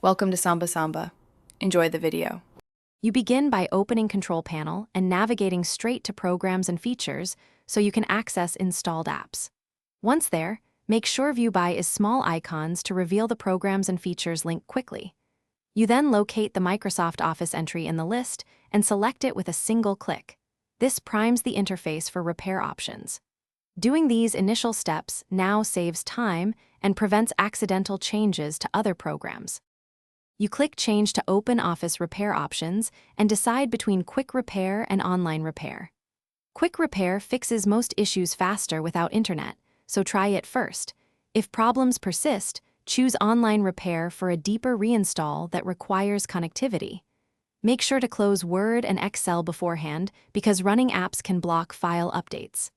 Welcome to Samba Samba. Enjoy the video. You begin by opening Control Panel and navigating straight to Programs and Features so you can access installed apps. Once there, make sure View By is small icons to reveal the Programs and Features link quickly. You then locate the Microsoft Office entry in the list and select it with a single click. This primes the interface for repair options. Doing these initial steps now saves time and prevents accidental changes to other programs. You click Change to open Office repair options and decide between Quick Repair and Online Repair. Quick Repair fixes most issues faster without internet, so try it first. If problems persist, choose Online Repair for a deeper reinstall that requires connectivity. Make sure to close Word and Excel beforehand because running apps can block file updates.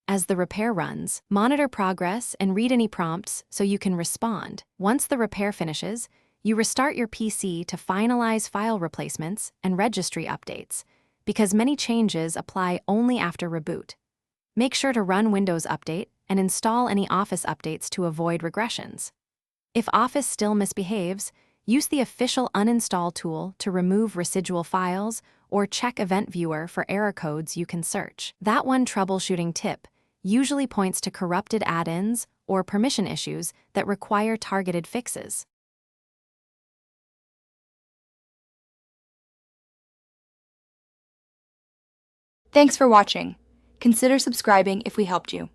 As the repair runs, monitor progress and read any prompts so you can respond. Once the repair finishes, you restart your PC to finalize file replacements and registry updates, because many changes apply only after reboot. Make sure to run Windows Update and install any Office updates to avoid regressions. If Office still misbehaves, use the official uninstall tool to remove residual files or check Event Viewer for error codes you can search. That one troubleshooting tip usually points to corrupted add-ins or permission issues that require targeted fixes. Thanks for watching. Consider subscribing if we helped you.